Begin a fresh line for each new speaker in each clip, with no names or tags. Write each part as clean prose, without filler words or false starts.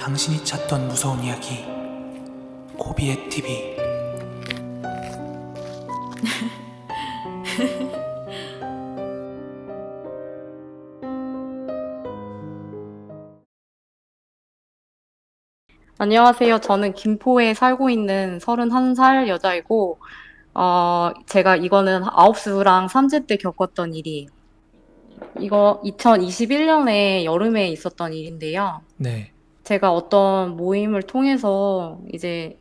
당신이 찾던 무서운 이야기 고비의 TV.
안녕하세요. 저는 김포에 살고 있는 31살 여자이고, 제가 이거는 아홉수랑 삼재 때 겪었던 일이에요. 이거 2021년에 여름에 있었던 일인데요.
네,
제가 어떤 모임을 통해서 이제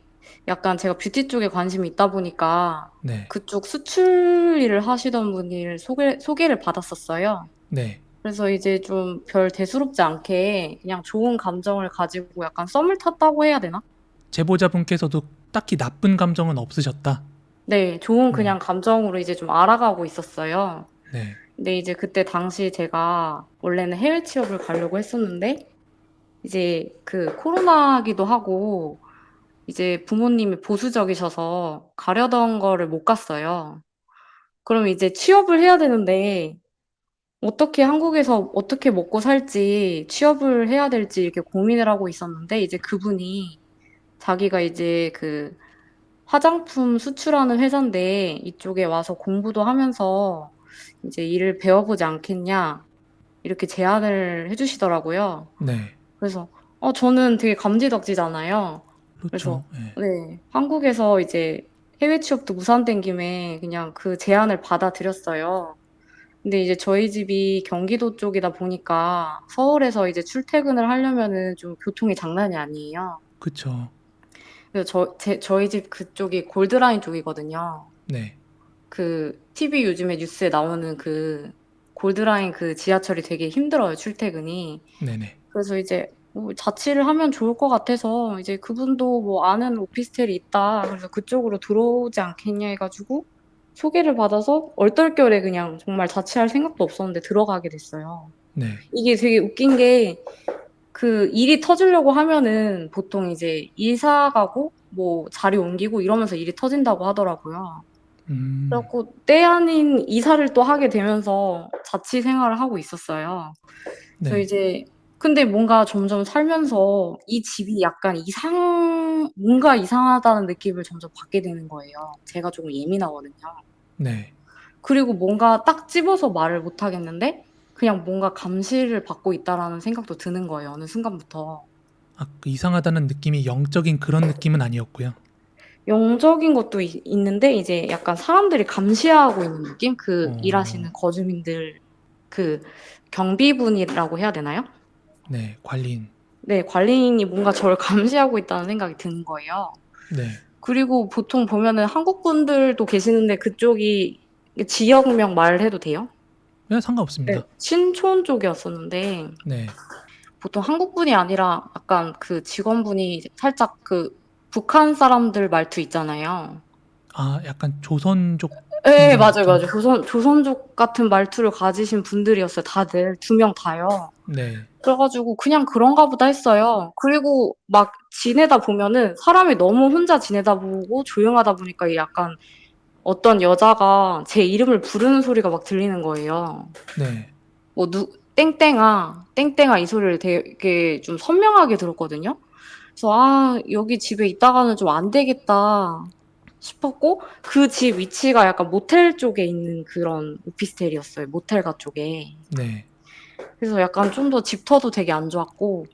약간 제가 뷰티 쪽에 관심이 있다 보니까
네,
그쪽 수출 일을 하시던 분을 소개를 받았었어요.
네.
그래서 이제 좀 별 대수롭지 않게 그냥 좋은 감정을 가지고 약간 썸을 탔다고 해야 되나?
제보자분께서도 딱히 나쁜 감정은 없으셨다.
네. 좋은
네,
그냥 감정으로 이제 좀 알아가고 있었어요.
네,
근데 이제 그때 당시 제가 원래는 해외 취업을 가려고 했었는데 이제 그 코로나기도 하고 이제 부모님이 보수적이셔서 가려던 거를 못 갔어요. 그럼 이제 취업을 해야 되는데 어떻게 한국에서 어떻게 먹고 살지 취업을 해야 될지 이렇게 고민을 하고 있었는데 이제 그분이 자기가 이제 그 화장품 수출하는 회사인데 이쪽에 와서 공부도 하면서 이제 일을 배워보지 않겠냐 이렇게 제안을 해주시더라고요.
네.
그래서 저는 되게 감지덕지잖아요. 그래서
그렇죠. 네,
네, 한국에서 이제 해외 취업도 무산된 김에 그냥 그 제안을 받아들였어요. 근데 이제 저희 집이 경기도 쪽이다 보니까 서울에서 이제 출퇴근을 하려면은 좀 교통이 장난이 아니에요.
그쵸.
그래서 저희 집 그쪽이 골드라인 쪽이거든요.
네,
그 TV 요즘에 뉴스에 나오는 그 골드라인 그 지하철이 되게 힘들어요, 출퇴근이.
네네.
그래서 이제 뭐 자취를 하면 좋을 것 같아서 이제 그분도 뭐 아는 오피스텔이 있다. 그래서 그쪽으로 들어오지 않겠냐 해가지고 소개를 받아서 얼떨결에 그냥 정말 자취할 생각도 없었는데 들어가게 됐어요.
네.
이게 되게 웃긴 게 그 일이 터지려고 하면은 보통 이제 이사 가고 뭐 자리 옮기고 이러면서 일이 터진다고 하더라고요.
음,
그래갖고 때 아닌 이사를 또 하게 되면서 자취 생활을 하고 있었어요. 그래서
네,
이제 근데 뭔가 점점 살면서 이 집이 약간 뭔가 이상하다는 느낌을 점점 받게 되는 거예요. 제가 조금 예민하거든요.
네.
그리고 뭔가 딱 집어서 말을 못 하겠는데 그냥 뭔가 감시를 받고 있다라는 생각도 드는 거예요. 어느 순간부터.
아, 그 이상하다는 느낌이 영적인 그런 느낌은 아니었고요.
영적인 것도 있는데 이제 약간 사람들이 감시하고 있는 느낌? 그
어,
일하시는 거주민들 그 경비분이라고 해야 되나요?
네, 관리인.
네, 관리인이 뭔가 저를 감시하고 있다는 생각이 드는 거예요.
네.
그리고 보통 보면은 한국 분들도 계시는데 그쪽이 지역명 말해도 돼요?
네,
네,
상관없습니다.
신촌 쪽이었었는데
네.
보통 한국 분이 아니라 약간 그 직원분이 살짝 그 북한 사람들 말투 있잖아요.
아, 약간 조선족
예,
분들
맞아요,
말투인가?
맞아요. 조선족 같은 말투를 가지신 분들이었어요. 다들 두 명 다요.
네,
그래가지고 그냥 그런가 보다 했어요. 그리고 막 지내다 보면은 사람이 너무 혼자 지내다 보고 조용하다 보니까 약간 어떤 여자가 제 이름을 부르는 소리가 막 들리는 거예요.
네,
뭐 땡땡아, 땡땡아 이 소리를 되게 좀 선명하게 들었거든요. 그래서 여기 집에 있다가는 좀 안 되겠다 싶었고 그 집 위치가 약간 모텔 쪽에 있는 그런 오피스텔이었어요. 모텔가 쪽에.
네,
그래서 약간 좀 더 집터도 되게 안 좋았고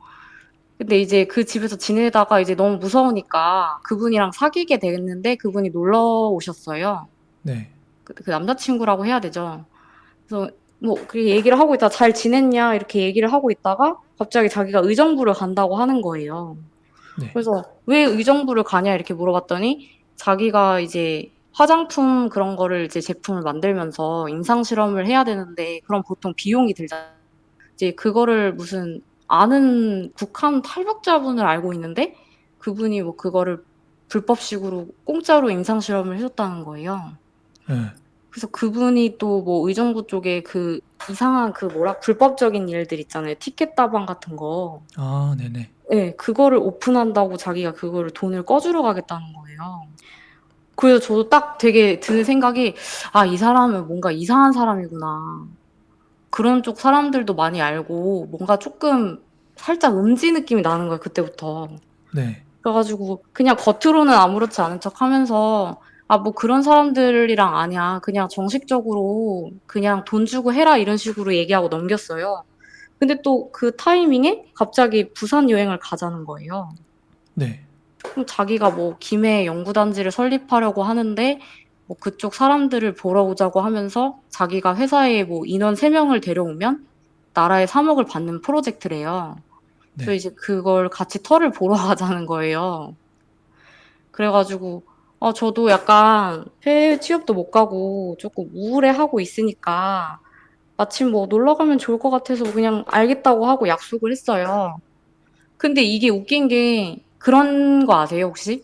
근데 이제 그 집에서 지내다가 이제 너무 무서우니까 그분이랑 사귀게 됐는데 그분이 놀러 오셨어요.
네,
그 남자친구라고 해야 되죠. 그래서 뭐 그 얘기를 하고 있다가 "잘 지냈냐?" 이렇게 얘기를 하고 있다가 갑자기 자기가 의정부를 간다고 하는 거예요.
네.
그래서 "왜 의정부를 가냐?" 이렇게 물어봤더니 자기가 이제 화장품 그런 거를 이제 제품을 만들면서 임상 실험을 해야 되는데 그럼 보통 비용이 들잖아요. 이제 그거를 무슨 아는 북한 탈북자분을 알고 있는데 그분이 뭐 그거를 불법식으로 공짜로 임상 실험을 해 줬다는 거예요.
네.
그래서 그분이 또 뭐 의정부 쪽에 그 이상한 그 뭐라 불법적인 일들 있잖아요. 티켓 다방 같은 거.
아, 네네.
예. 그거를 오픈한다고 자기가 그거를 돈을 꺼 주러 가겠다는 거예요. 그래서 저도 딱 되게 드는 생각이 '아 이 사람은 뭔가 이상한 사람이구나.' 그런 쪽 사람들도 많이 알고 뭔가 쪼끔 살짝 음지 느낌이 나는 거예요, 그때부터.
네.
그래가지고 그냥 겉으로는 아무렇지 않은 척 하면서 아, 뭐 그런 사람들이랑 아니야. 그냥 정식적으로 그냥 돈 주고 해라 이런 식으로 얘기하고 넘겼어요. 근데 또 그 타이밍에 갑자기 부산 여행을 가자는 거예요.
네.
그럼 자기가 뭐 김해 연구단지를 설립하려고 하는데 뭐 그쪽 사람들을 보러 오자고 하면서 자기가 회사에 뭐 인원 3명을 데려오면 나라에 3억을 받는 프로젝트래요. 그래서
네.
이제 그걸 같이 터를 보러 가자는 거예요. 그래가지고 저도 약간 해외 취업도 못 가고 조금 우울해하고 있으니까 마침 뭐 놀러 가면 좋을 것 같아서 그냥 알겠다고 하고 약속을 했어요. 근데 이게 웃긴 게 그런 거 아세요, 혹시?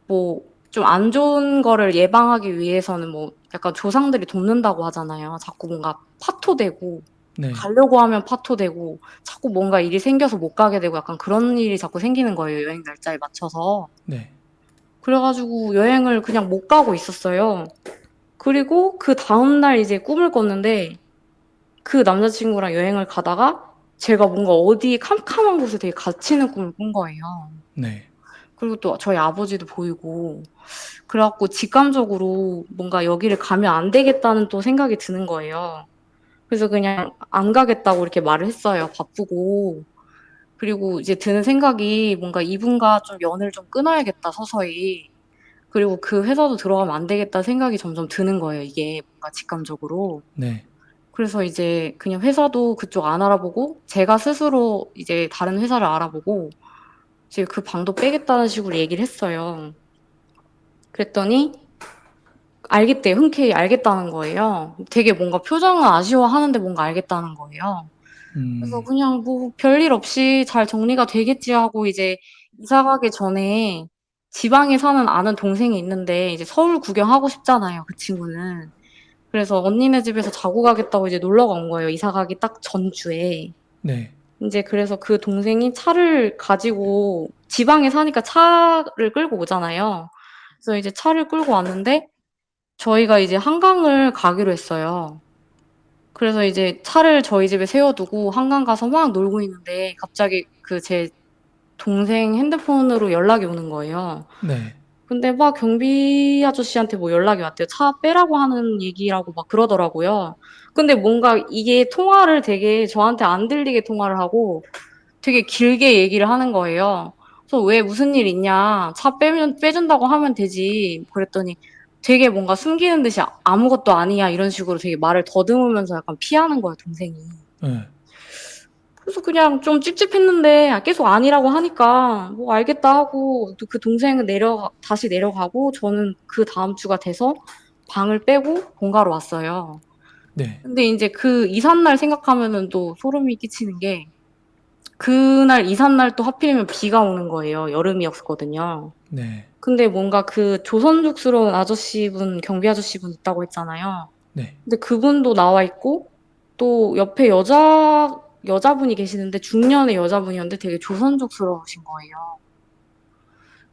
뭐 좀 안 좋은 거를 예방하기 위해서는 뭐 약간 조상들이 돕는다고 하잖아요. 자꾸 뭔가 파토되고
네.
가려고 하면 파토되고 자꾸 뭔가 일이 생겨서 못 가게 되고 약간 그런 일이 자꾸 생기는 거예요, 여행 날짜에 맞춰서.
네.
그래가지고 여행을 그냥 못 가고 있었어요. 그리고 그 다음날 이제 꿈을 꿨는데 그 남자친구랑 여행을 가다가 제가 뭔가 어디 캄캄한 곳에 되게 갇히는 꿈을 꾼 거예요.
네.
그리고 또 저희 아버지도 보이고 그래갖고 직감적으로 뭔가 여기를 가면 안 되겠다는 또 생각이 드는 거예요. 그래서 그냥 안 가겠다고 이렇게 말을 했어요. 바쁘고. 그리고 이제 드는 생각이 뭔가 이분과 좀 연을 좀 끊어야겠다, 서서히. 그리고 그 회사도 들어가면 안 되겠다 생각이 점점 드는 거예요, 이게 뭔가 직감적으로.
네.
그래서 이제 그냥 회사도 그쪽 안 알아보고 제가 스스로 이제 다른 회사를 알아보고 이제 그 방도 빼겠다는 식으로 얘기를 했어요. 그랬더니 알겠대요. 흔쾌히 알겠다는 거예요. 되게 뭔가 표정은 아쉬워하는데 뭔가 알겠다는 거예요. 그래서
음.
그냥 뭐 별일 없이 잘 정리가 되겠지 하고 이제 이사 가기 전에 지방에 사는 아는 동생이 있는데 이제 서울 구경하고 싶잖아요, 그 친구는. 그래서 언니네 집에서 자고 가겠다고 이제 놀러가 온 거예요. 이사 가기 딱 전주에.
네.
인제 그래서 그 동생이 차를 가지고 지방에 사니까 차를 끌고 오잖아요. 그래서 이제 차를 끌고 왔는데 저희가 이제 한강을 가기로 했어요. 그래서 이제 차를 저희 집에 세워 두고 한강 가서 막 놀고 있는데 갑자기 그 제 동생 핸드폰으로 연락이 오는 거예요.
네.
근데 막 경비 아저씨한테 뭐 연락이 왔대요. 차 빼라고 하는 얘기라고 막 그러더라고요. 근데 뭔가 이게 통화를 되게 저한테 안 들리게 통화를 하고 되게 길게 얘기를 하는 거예요. 그래서 "왜 무슨 일 있냐. 차 빼면 빼준다고 하면 되지." 그랬더니 되게 뭔가 숨기는 듯이 "아무것도 아니야." 이런 식으로 되게 말을 더듬으면서 약간 피하는 거예요, 동생이.
예.
그래서 그냥 좀 찝찝했는데 계속 아니라고 하니까 뭐 알겠다 하고 또 그 동생은 다시 내려가고 저는 그다음 주가 돼서 방을 빼고 본가로 왔어요.
네.
근데 인제 그 이삿날 생각하면은 또 소름이 끼치는 게 그날 이삿날 또 하필이면 비가 오는 거예요. 여름이었거든요.
네.
근데 뭔가 그 조선족스러운 아저씨분 경비 아저씨분 있다고 했잖아요.
네.
근데 그분도 나와 있고 또 옆에 여자분이 계시는데 중년의 여자분이었는데 되게 조선족스러우신 거예요.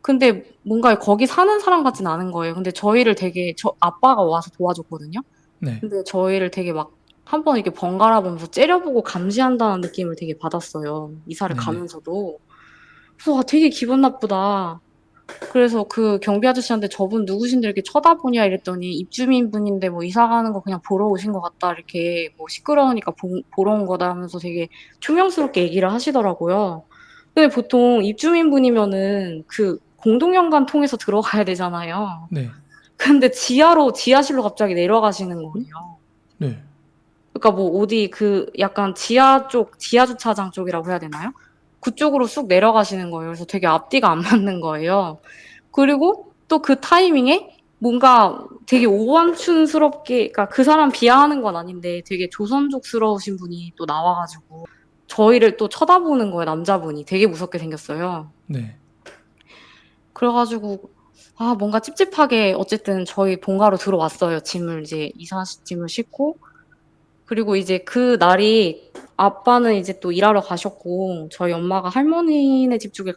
근데 뭔가 거기 사는 사람 같진 않은 거예요. 근데 저희를 되게 아빠가 와서 도와줬거든요.
네.
근데 저희를 되게 막 한번 이렇게 번갈아 보면서 째려보고 감시한다는 느낌을 되게 받았어요, 이사를
네네.
가면서도. 그래서 '아 되게 기분 나쁘다.' 그래서 그 경비 아저씨한테 "저분 누구신데 이렇게 쳐다보냐." 이랬더니 "입주민분인데 뭐 이사 가는 거 그냥 보러 오신 것 같다." 이렇게 뭐 "시끄러우니까 보러 온 거다." 하면서 되게 퉁명스럽게 얘기를 하시더라고요. 근데 보통 입주민분이면은 그 공동현관 통해서 들어가야 되잖아요.
네.
근데 지하실로 갑자기 내려가시는 거예요.
네.
그러니까 뭐 어디 그 약간 지하 주차장 쪽이라고 해야 되나요? 그쪽으로 쑥 내려가시는 거예요. 그래서 되게 앞뒤가 안 맞는 거예요. 그리고 또 그 타이밍에 뭔가 되게 오만춘스럽게 그러니까 그 사람 비하하는 건 아닌데 되게 조선족스러우신 분이 또 나와 가지고 저희를 또 쳐다보는 거예요, 남자분이. 되게 무섭게 생겼어요.
네.
그래 가지고 뭔가 찝찝하게 어쨌든 저희 본가로 들어왔어요. 짐을 싣고. 그리고 이제 그날이 아빠는 이제 또 일하러 가셨고 저희 엄마가 할머니네 집 쪽에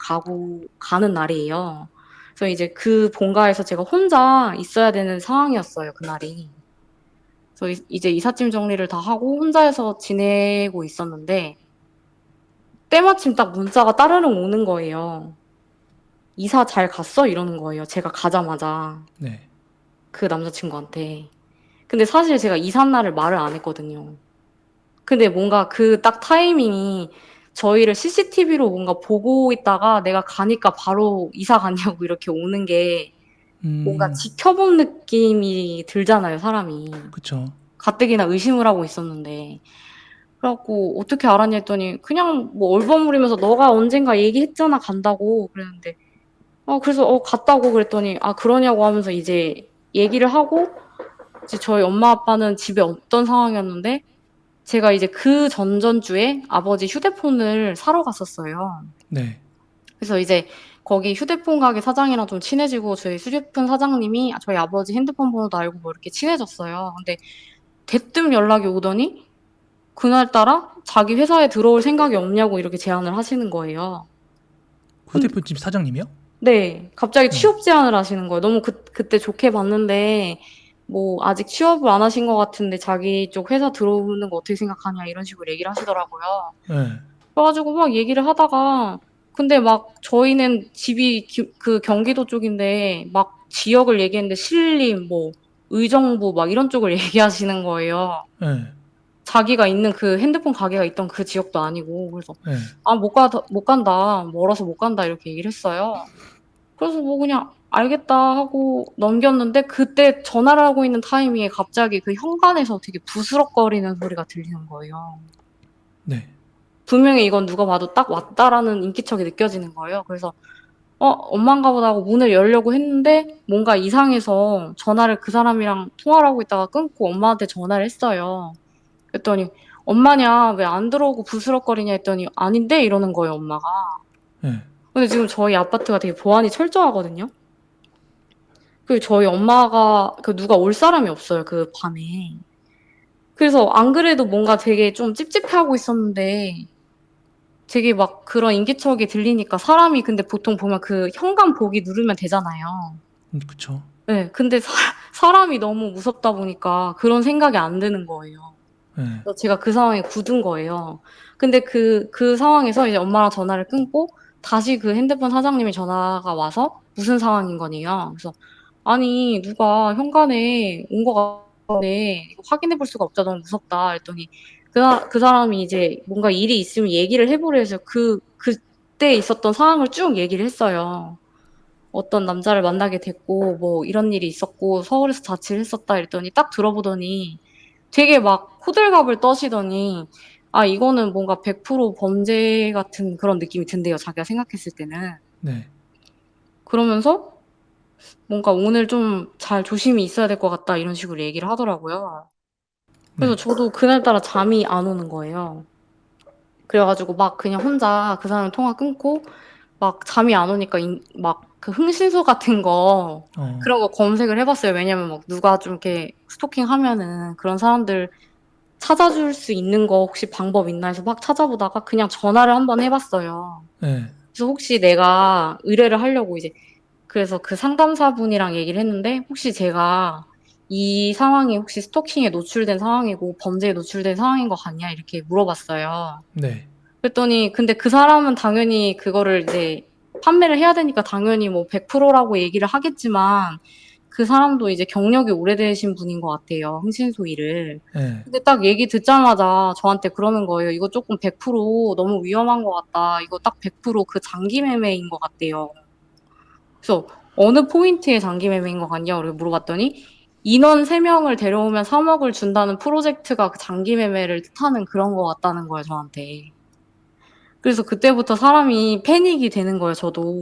가는 날이에요. 그래서 이제 그 본가에서 제가 혼자 있어야 되는 상황이었어요, 그날이. 그래서 이제 이삿짐 정리를 다 하고 혼자서 지내고 있었는데 때마침 딱 문자가 따르릉 오는 거예요. "이사 잘 갔어?" 이러는 거예요, 제가 가자마자
네.
그 남자친구한테. 근데 사실 제가 이사 날을 말을 안 했거든요. 근데 뭔가 그 딱 타이밍이 저희를 CCTV로 뭔가 보고 있다가 내가 가니까 바로 이사 갔냐고 이렇게 오는 게 뭔가 지켜본 느낌이 들잖아요, 사람이.
그쵸.
가뜩이나 의심을 하고 있었는데. 그래 갖고 "어떻게 알았냐?" 했더니 그냥 뭐 얼버무리면서 "너가 언젠가 얘기했잖아, 간다고." 그랬는데 그래서 갔다고 그랬더니 "아 그러냐."고 하면서 이제 얘기를 하고 이제 저희 엄마 아빠는 집에 없던 상황이었는데 제가 이제 그 전전주에 아버지 휴대폰을 사러 갔었어요.
네.
그래서 이제 거기 휴대폰 가게 사장이랑 좀 친해지고 저희 휴대폰 사장님이 저희 아버지 핸드폰 번호도 알고 뭐 이렇게 친해졌어요. 근데 대뜸 연락이 오더니 그날따라 자기 회사에 들어올 생각이 없냐고 이렇게 제안을 하시는 거예요.
휴대폰집 사장님이요?
네. 갑자기 취업 제안을 하시는 거예요. 너무 그때 좋게 봤는데 뭐 "아직 취업을 안 하신 것 같은데 자기 쪽 회사 들어오는 거 어떻게 생각하냐." 이런 식으로 얘기를 하시더라고요.
네.
그래 가지고 막 얘기를 하다가 근데 막 저희는 집이 그 경기도 쪽인데 막 지역을 얘기했는데 신림 뭐 의정부 막 이런 쪽을 얘기하시는 거예요.
네.
자기가 있는 그 핸드폰 가게가 있던 그 지역도 아니고. 그래서
네.
"아 못 간다. 멀어서 못 간다." 이렇게 얘기를 했어요. 그래서 뭐 그냥 "알겠다." 하고 넘겼는데 그때 전화를 하고 있는 타이밍에 갑자기 그 현관에서 되게 부스럭거리는 소리가 들리는 거예요.
네.
분명히 이건 누가 봐도 '딱 왔다.'라는 인기척이 느껴지는 거예요. 그래서 엄마인가 보다 하고 문을 열려고 했는데 뭔가 이상해서 전화를 그 사람이랑 통화를 하고 있다가 끊고 엄마한테 전화를 했어요. 그랬더니 "엄마냐. 왜 안 들어오고 부스럭거리냐." 했더니 "아닌데." 이러는 거예요, 엄마가.
네.
근데 지금 저희 아파트가 되게 보안이 철저하거든요. 그리고 저희 엄마가 누가 올 사람이 없어요, 그 밤에. 그래서 안 그래도 뭔가 되게 좀 찝찝해하고 있었는데 되게 막 그런 인기척이 들리니까 사람이 근데 보통 보면 그 현관 보기 누르면 되잖아요.
그쵸.
네. 근데 사람이 너무 무섭다 보니까 그런 생각이 안 드는 거예요.
네.
그래서 제가 그 상황에 굳은 거예요. 근데 그 상황에서 이제 엄마랑 전화를 끊고 다시 그 핸드폰 사장님이 전화가 와서 무슨 상황인 거냐요. 그래서 "아니 누가 현관에 온 것 같은데 이거 확인해 볼 수가 없다. 너무 무섭다." 그랬더니 그 사람이 이제 뭔가 일이 있으면 얘기를 해 보래 해서 그때 있었던 상황을 쭉 얘기를 했어요. 어떤 남자를 만나게 됐고 뭐 이런 일이 있었고 서울에서 자취를 했었다 이랬더니 딱 들어보더니 되게 막 호들갑을 떠시더니 이거는 뭔가 100% 범죄 같은 그런 느낌이 든대요, 자기가 생각했을 때는.
네.
그러면서 뭔가 "오늘 좀 잘 조심히 있어야 될 것 같다." 이런 식으로 얘기를 하더라고요. 그래서
네.
저도 그날따라 잠이 안 오는 거예요. 그래 가지고 막 그냥 혼자 그 사람 통화 끊고 막 잠이 안 오니까 막 그 흥신소 같은 거 그런 거 검색을 해 봤어요. 왜냐면 막 누가 좀 이렇게 스토킹하면은 그런 사람들 찾아줄 수 있는 거 혹시 방법 있나 해서 막 찾아보다가 그냥 전화를 한번 해 봤어요.
네.
그래서 혹시 내가 의뢰를 하려고 이제 그래서 그 상담사분이랑 얘기를 했는데 혹시 제가 "이 상황이 혹시 스토킹에 노출된 상황이고 범죄에 노출된 상황인 것 같냐?" 이렇게 물어봤어요.
네.
그랬더니 근데 그 사람은 당연히 그거를 이제 판매를 해야 되니까 당연히 뭐 100% 라고 얘기를 하겠지만 그 사람도 이제 경력이 오래되신 분인 것 같아요, 흥신소 일을.
네.
근데 딱 얘기 듣자마자 저한테 그러는 거예요. "이거 쪼끔 100% 너무 위험한 것 같다. 이거 딱 100% 그 장기 매매인 것 같대요." 그래서 "어느 포인트의 장기 매매인 것 같냐?" 고 물어봤더니 "인원 3 명을 데려오면 3 억을 준다는 프로젝트가 그 장기 매매를 뜻하는 그런 것 같다."는 거예요, 저한테. 그래서 그때부터 사람이 패닉이 되는 거예요, 저도.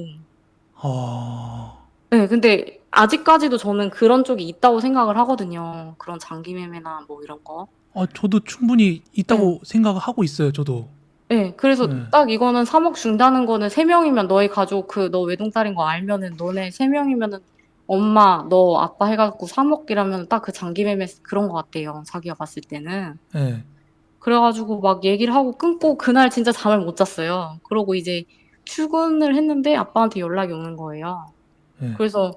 예. 근데 아직까지도 저는 그런 쪽이 있다고 생각을 하거든요. 그런 장기 매매나 뭐 이런 거.
저도 충분히
예.
있다고 생각을 하고 있어요, 저도.
예. 그래서
네.
딱 이거는 3억 준다는 거는 3 명이면 너희 가족 너 외동딸인 거 알면은 너네 3 명이면은 엄마, 너, 아빠 해 갖고 3 억이라면 딱 그 장기 매매 그런 것 같대요, 자기가 봤을 때는.
네.
그래 가지고 막 얘기를 하고 끊고 그날 진짜 잠을 못 잤어요. 그러고 이제 출근을 했는데 아빠한테 연락이 오는 거예요.
네.
그래서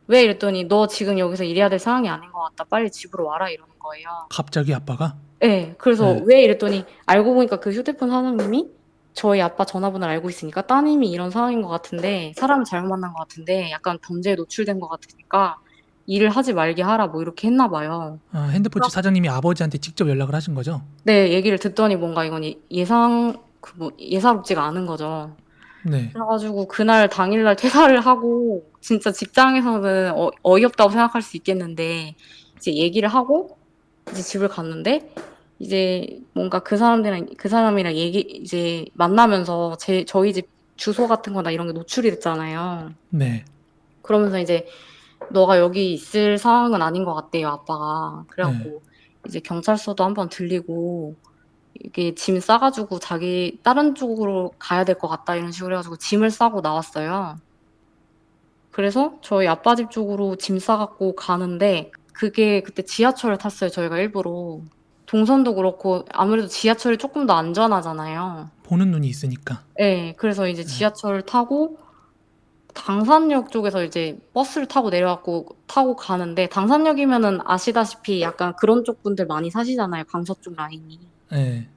"왜?" 이랬더니 "너 지금 여기서 일해야 될 상황이 아닌 것 같다. 빨리 집으로 와라." 이러는 거예요.
갑자기 아빠가?
예. 그래서
네.
"왜?" 이랬더니 알고 보니까 그 휴대폰 사장님이 저희 아빠 전화번호를 알고 있으니까 따님이 이런 상황인 것 같은데 사람을 잘못 만난 것 같은데 약간 범죄에 노출된 것 같으니까 일을 하지 말게 하라 뭐 이렇게 했나 봐요.
아, 핸드폰집 사장님이 아버지한테 직접 연락을 하신 거죠?
네, 얘기를 듣더니 뭔가 이건 예사롭지가 않은 거죠.
네.
그래가지고 그날 당일날 퇴사를 하고 진짜 직장에서는 어이없다고 생각할 수 있겠는데 이제 얘기를 하고 이제 집을 갔는데 이제 뭔가 그 사람이랑 이제 만나면서 저희 집 주소 같은 거나 이런 게 노출이 됐잖아요.
네.
그러면서 이제 너가 여기 있을 상황은 아닌 것 같대요, 아빠가.
네.
그래갖고 이제 경찰서도 한번 들리고 이게 짐 싸가지고 자기 다른 쪽으로 가야 될 것 같다 이런 식으로 해가지고 짐을 싸고 나왔어요. 그래서 저희 아빠 집 쪽으로 짐 싸갖고 가는데 그게 그때 지하철을 탔어요, 저희가 일부러. 동선도 그렇고 아무래도 지하철이 조금 더 안전하잖아요.
보는 눈이 있으니까.
네, 그래서 이제
네.
지하철을 타고 당산역 쪽에서 이제 버스를 타고 내려갖고 타고 가는데 당산역이면은 아시다시피 약간 그런 쪽 분들 많이 사시잖아요, 강서 쪽 라인이.
네.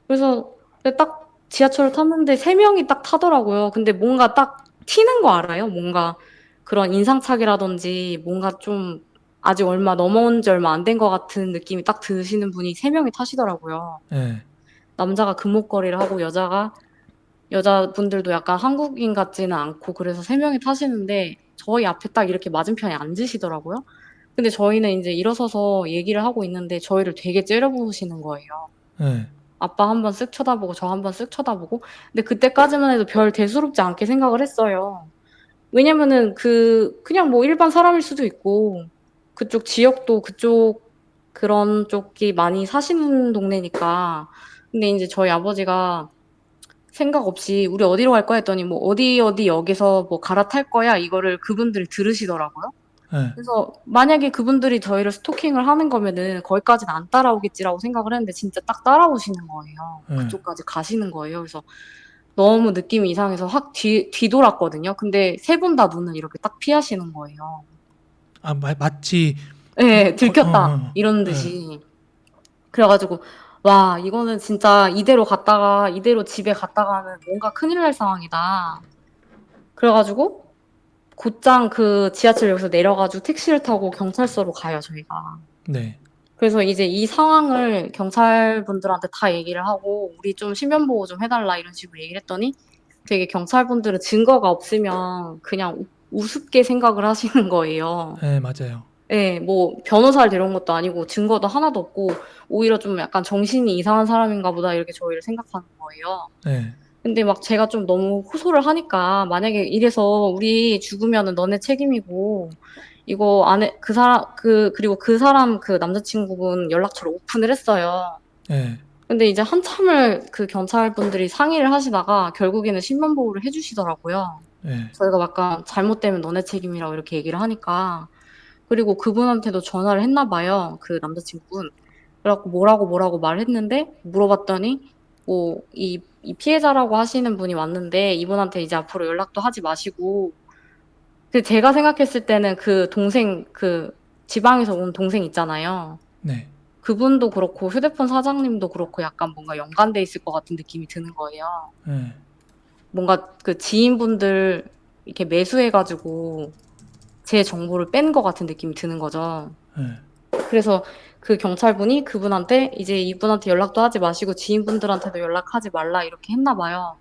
그래서 근데 딱 지하철을 탔는데 세 명이 딱 타더라고요. 근데 뭔가 딱 튀는 거 알아요? 뭔가 그런 인상착의라든지 뭔가 좀 아직 넘어온 지 얼마 안 된 것 같은 느낌이 딱 드시는 분이 세 명이 타시더라고요.
네.
남자가 금목걸이를 하고 여자분들도 약간 한국인 같지는 않고 그래서 세 명이 타시는데 저희 앞에 딱 이렇게 맞은편에 앉으시더라고요. 근데 저희는 이제 일어서서 얘기를 하고 있는데 저희를 되게 째려보시는 거예요.
네.
아빠 한번 쓱 쳐다보고 저 한번 쓱 쳐다보고 근데 그때까지만 해도 별 대수롭지 않게 생각을 했어요. 왜냐면은 그냥 뭐 일반 사람일 수도 있고 그쪽 지역도 그쪽 그런 쪽이 많이 사시는 동네니까. 근데 인제 저희 아버지가 생각 없이 "우리 어디로 갈 거야?" 했더니 뭐 "어디 어디 역에서 뭐 갈아탈 거야." 이거를 그분들이 들으시더라고요.
네.
그래서 만약에 그분들이 저희를 스토킹을 하는 거면은 '거기까지는 안 따라오겠지.'라고 생각을 했는데 진짜 딱 따라오시는 거예요.
네.
그쪽까지 가시는 거예요. 그래서 너무 느낌이 이상해서 확 뒤돌았거든요. 근데 세 분 다 눈을 이렇게 딱 피하시는 거예요.
아, 마치
예. 들켰다
어.
이런
네.
듯이. 그래 가지고 '와 이거는 진짜 이대로 집에 갔다가는 뭔가 큰일 날 상황이다.' 그래 가지고 곧장 그 지하철역에서 내려 가지고 택시를 타고 경찰서로 가요 저희가.
네.
그래서 이제 이 상황을 경찰분들한테 다 얘기를 하고 "우리 좀 신변 보호 좀 해 달라." 이런 식으로 얘기를 했더니 되게 경찰분들은 증거가 없으면 그냥 우습게 생각을 하시는 거예요.
네, 맞아요.
예. 뭐 변호사를 데려온 것도 아니고 증거도 하나도 없고 오히려 좀 약간 '정신이 이상한 사람인가 보다.' 이렇게 저희를 생각하는 거예요.
네.
근데 막 제가 좀 너무 호소를 하니까 "만약에 이래서 우리 죽으면은 너네 책임이고 이거 안에 그리고 그 사람 그 남자친구분 연락처를 오픈을 했어요.
네.
근데 이제 한참을 그 경찰분들이 상의를 하시다가 결국에는 신변 보호를 해 주시더라고요.
네.
저희가 약간 "잘못되면 너네 책임이라고." 이렇게 얘기를 하니까. 그리고 그분한테도 전화를 했나 봐요, 그 남자친구분. 그래 갖고 뭐라고 말을 했는데 물어봤더니 뭐 이 피해자라고 하시는 분이 왔는데 이분한테 이제 앞으로 연락도 하지 마시고 제가 생각했을 때는 그 지방에서 온 동생 있잖아요.
네.
그분도 그렇고 휴대폰 사장님도 그렇고 약간 뭔가 연관돼 있을 것 같은 느낌이 드는 거예요.
네.
뭔가 그 지인분들 이렇게 매수해 가지고 제 정보를 뺀 것 같은 느낌이 드는 거죠.
네.
그래서 그 경찰분이 그분한테 이제 "이분한테 연락도 하지 마시고 지인분들한테도 연락하지 말라." 이렇게 했나 봐요.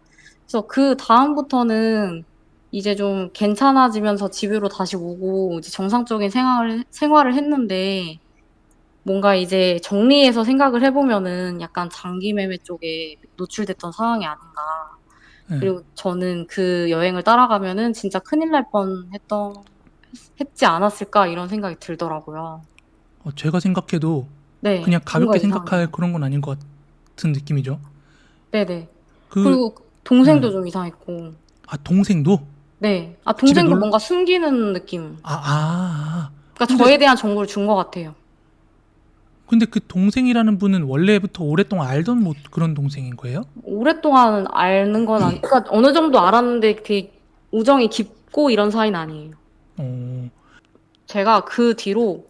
그래서 그다음부터는 이제 좀 괜찮아지면서 집으로 다시 오고 이제 정상적인 생활을 했는데 뭔가 이제 정리해서 생각을 해 보면은 약간 장기 매매 쪽에 노출됐던 상황이 아닌가.
네.
그리고 저는 그 여행을 따라가면은 진짜 '큰일 날 했지 않았을까.' 이런 생각이 들더라고요.
제가 생각해도
네.
그냥
뭔가
가볍게 생각할
이상해요.
그런 건 아닌 것 같은 느낌이죠.
네네.
그
그리고 동생도
네.
좀 이상했고.
아, 동생도
네. 아
집에
동생도 뭔가 숨기는 느낌. 그러니까
근데
저에 대한 정보를 준 것 같아요.
그 동생이라는 분은 원래부터 오랫동안 알던 뭐 그런 동생인 거예요?
오랫동안 아는 건 그러니까 어느 정도 알았는데 되게 우정이 깊고 이런 사이는 아니에요.
어.
제가 그 뒤로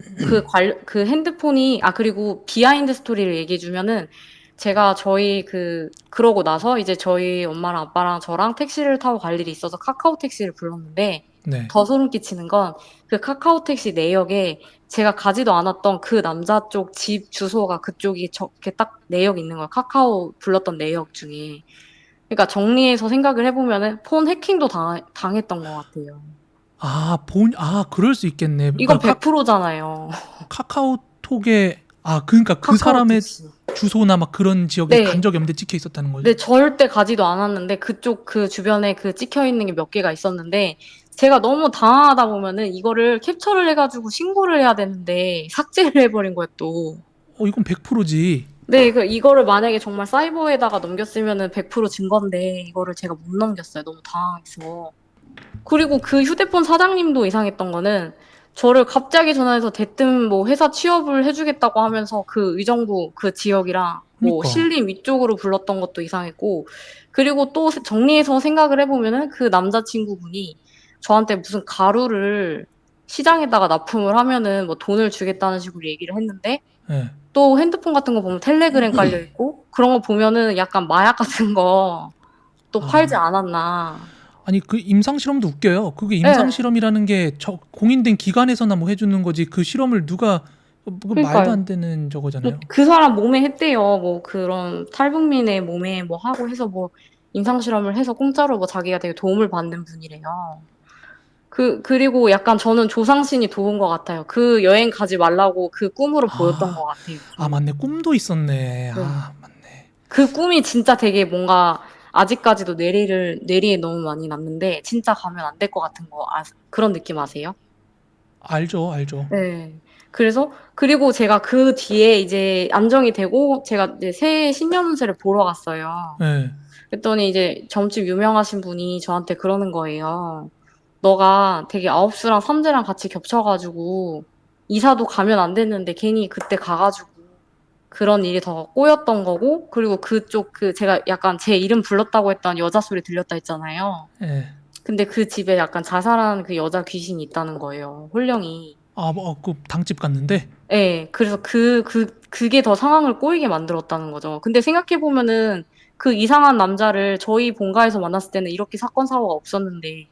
그 핸드폰이 그리고 비하인드 스토리를 얘기해 주면은 제가 저희 그러고 나서 이제 저희 엄마랑 아빠랑 저랑 택시를 타고 갈 일이 있어서 카카오 택시를 불렀는데
네.
더 소름 끼치는 건 그 카카오 택시 내역에 제가 가지도 않았던 그 남자 쪽 집 주소가 그쪽이 이렇게 딱 내역 있는 거예요. 카카오 불렀던 내역 중에. 그러니까 정리해서 생각을 해보면은 폰 해킹도 당했던 것 같아요.
그럴 수 있겠네.
이건
그러니까
100%잖아요.
카카오톡에 그러니까 그
카카오
사람의
택시.
주소나 막 그런 지역에
네.
간 적이 없는데 찍혀 있었다는 거죠.
네, 절대 가지도 않았는데 그쪽 그 주변에 그 찍혀 있는 게 몇 개가 있었는데 제가 너무 당황하다 보면은 이거를 캡처를 해가지고 신고를 해야 되는데 삭제를 해버린 거예요 또.
이건 100%지.
네, 이거를 만약에 정말 사이버에다가 넘겼으면은 100% 증거인데 이거를 제가 못 넘겼어요. 너무 당황해서. 그리고 그 휴대폰 사장님도 이상했던 거는 저를 갑자기 전화해서 대뜸 뭐 회사 취업을 해주겠다고 하면서 그 의정부 그 지역이랑 뭐
그러니까.
신림 위쪽으로 불렀던 것도 이상했고, 그리고 또 정리해서 생각을 해보면은 그 남자친구분이 저한테 무슨 가루를 시장에다가 납품을 하면은 뭐 돈을 주겠다는 식으로 얘기를 했는데
예.
또 핸드폰 같은 거 보면 텔레그램 깔려 있고 그런 거 보면은 약간 마약 같은 거 또 팔지 않았나.
아니 그 임상 실험도 웃겨요. 그게
네.
임상 실험이라는 게 공인된 기관에서나 뭐 해주는 거지. 그 실험을 누가
그러니까요.
말도 안 되는 저거잖아요.
그 사람 몸에 했대요. 뭐 그런 탈북민의 몸에 뭐 하고 해서 뭐 임상 실험을 해서 공짜로 뭐 자기가 되게 도움을 받는 분이래요. 그리고 약간 저는 조상신이 도운 것 같아요. 그 여행 가지 말라고 그 꿈으로 보였던 것 같아요.
맞네. 꿈도 있었네.
네.
맞네.
그 꿈이 진짜 되게 뭔가 아직까지도 뇌리에 너무 많이 남는데 진짜 가면 안 될 것 같은 거 그런 느낌 아세요?
알죠.
네. 그리고 제가 그 뒤에 이제 안정이 되고 제가 이제 새해 신년운세를 보러 갔어요.
네.
그랬더니 이제 점집 유명하신 분이 저한테 그러는 거예요. 너가 되게 아홉수랑 삼재랑 같이 겹쳐가지고 이사도 가면 안 됐는데 괜히 그때 가가지고 그런 일이 더 꼬였던 거고, 그리고 그쪽 제가 약간 제 이름 불렀다고 했던 여자 소리 들렸다 했잖아요.
예.
근데 그 집에 약간 자살한 그 여자 귀신이 있다는 거예요. 홀령이.
그 당집 갔는데.
네, 그래서 그게 더 상황을 꼬이게 만들었다는 거죠. 근데 생각해보면은 그 이상한 남자를 저희 본가에서 만났을 때는 이렇게 사건, 사고가 없었는데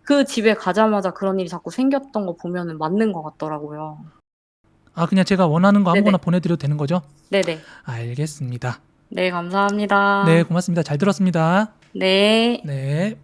그 집에 가자마자 그런 일이 자꾸 생겼던 거 보면은 맞는 것 같더라고요.
그냥 제가 원하는 거 아무거나
네네.
보내드려도 되는 거죠?
네네.
알겠습니다.
네, 감사합니다.
네, 고맙습니다. 잘 들었습니다.
네.
네.